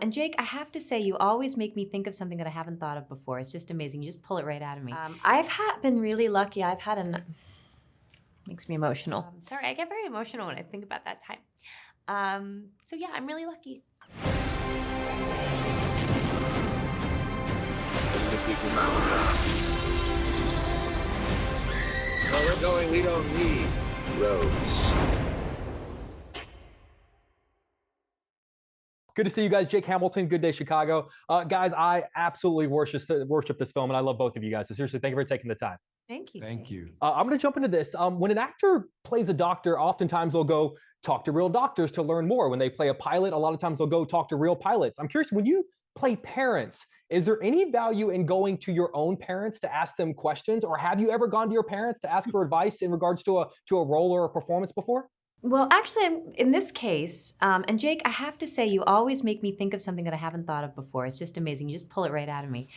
And Jake, I have to say, you always make me think of something that I haven't thought of before. It's just amazing. You just pull it right out of me. Been really lucky. I've had makes me emotional. Sorry, I get very emotional when I think about that time. So yeah, I'm really lucky. Where we're going, we don't need roads. Good to see you guys. Jake Hamilton, Good Day Chicago. Guys, I absolutely worship this film, and I love both of you guys. So seriously, thank you for taking the time. Thank you. Thank you. I'm going to jump into this. When an actor plays a doctor, oftentimes they'll go talk to real doctors to learn more. When they play a pilot, a lot of times they'll go talk to real pilots. I'm curious, when you play parents, is there any value in going to your own parents to ask them questions, or have you ever gone to your parents to ask for advice in regards to a role or a performance before? Well, actually, in this case, and Jake, I have to say, you always make me think of something that I haven't thought of before. It's just amazing. You just pull it right out of me.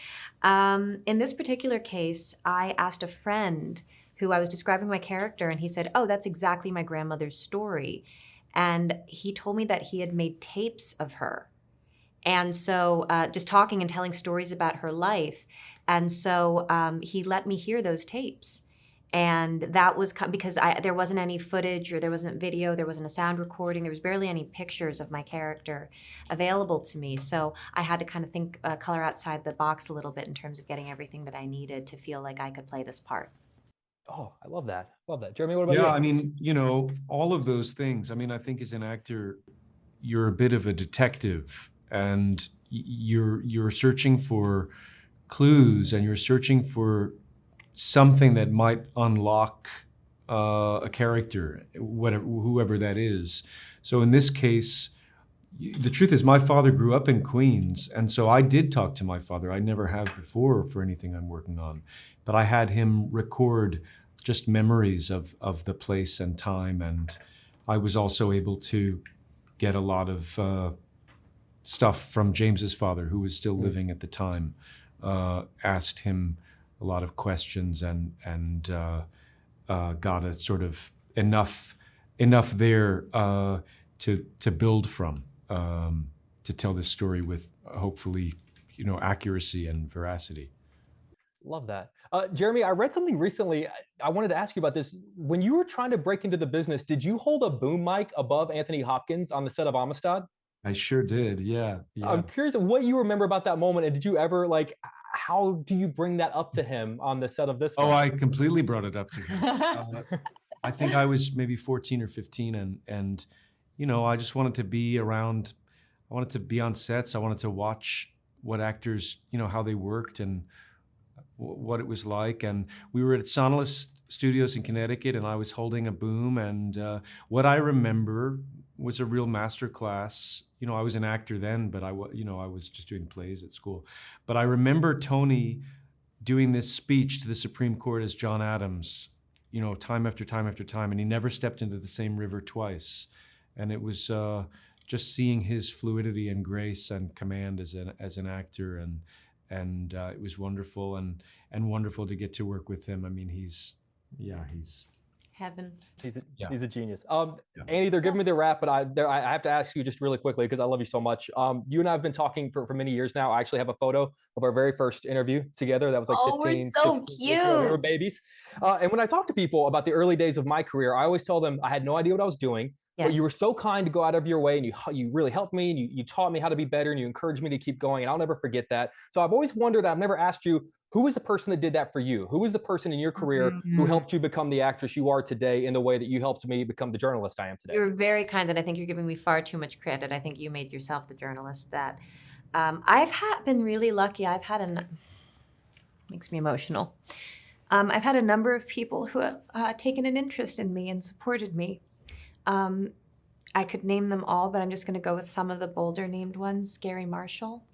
In this particular case, I asked a friend who I was describing my character, and he said, "Oh, that's exactly my grandmother's story." And he told me that he had made tapes of her. And so just talking and telling stories about her life. And so he let me hear those tapes. And that was because there wasn't any footage, or there wasn't video, there wasn't a sound recording, there was barely any pictures of my character available to me. So I had to kind of think, color outside the box a little bit in terms of getting everything that I needed to feel like I could play this part. Oh, I love that. Love that. Jeremy, what about you? Yeah, I mean, all of those things. I mean, I think as an actor, you're a bit of a detective, and you're searching for clues, and you're searching for something that might unlock a character, whoever that is. So in this case, the truth is my father grew up in Queens, and so I did talk to my father. I never have before for anything I'm working on, but I had him record just memories of the place and time, and I was also able to get a lot of stuff from James's father, who was still living at the time. Asked him a lot of questions, and got a sort of enough there to build from, to tell this story with hopefully accuracy and veracity. Love that. Jeremy, I read something recently. I wanted to ask you about this. When you were trying to break into the business, did you hold a boom mic above Anthony Hopkins on the set of Amistad? I sure did. Yeah. I'm curious what you remember about that moment, and did you ever how do you bring that up to him on the set of this Oh, film? I completely brought it up to him. I think I was maybe 14 or 15, and I just wanted to be around. I wanted to be on sets. I wanted to watch what actors, how they worked and what it was like. And we were at Sonolus Studios in Connecticut, and I was holding a boom. And what I remember was a real master class. I was an actor then, but I was just doing plays at school. But I remember Tony doing this speech to the Supreme Court as John Adams, time after time after time, and he never stepped into the same river twice. And it was just seeing his fluidity and grace and command as an actor, and it was wonderful, and wonderful to get to work with him. I mean, he's Heaven. He's a genius. Andy, they're giving me the wrap, but I have to ask you just really quickly because I love you so much. You and I have been talking for many years now. I actually have a photo of our very first interview together. That was like Oh, 15, we're so 16 years ago. We were cute. babies. And when I talk to people about the early days of my career, I always tell them I had no idea what I was doing. But you Yes. were so kind to go out of your way, and you really helped me, and you taught me how to be better, and you encouraged me to keep going, and I'll never forget that. So I've always wondered, I've never asked you, who was the person that did that for you? Who was the person in your career who helped you become the actress you are today in the way that you helped me become the journalist I am today? You're very kind, and I think you're giving me far too much credit. I think you made yourself the journalist that been really lucky. Makes me emotional. I've had a number of people who have taken an interest in me and supported me. I could name them all, but I'm just going to go with some of the bolder named ones. Gary Marshall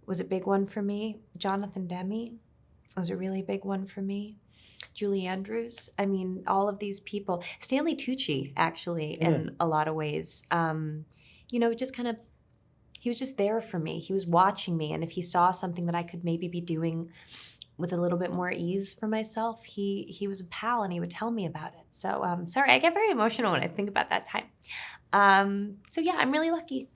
was a big one for me. Jonathan Demme was a really big one for me. Julie Andrews. I mean, all of these people. Stanley Tucci, actually, in a lot of ways. Just kind of, he was just there for me. He was watching me, and if he saw something that I could maybe be doing with a little bit more ease for myself, he was a pal, and he would tell me about it. So sorry, I get very emotional when I think about that time. So yeah, I'm really lucky.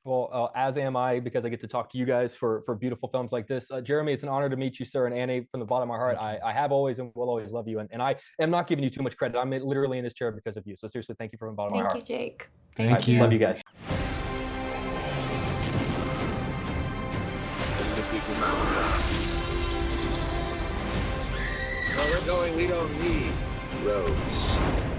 Well, as am I, because I get to talk to you guys for beautiful films like this. Jeremy, it's an honor to meet you, sir. And Annie, from the bottom of my heart, I have always and will always love you. And I am not giving you too much credit. I'm literally in this chair because of you. So seriously, thank you from the bottom of my Thank you, heart. Jake. Thank you. Love you guys. Where we're going, we don't need roads.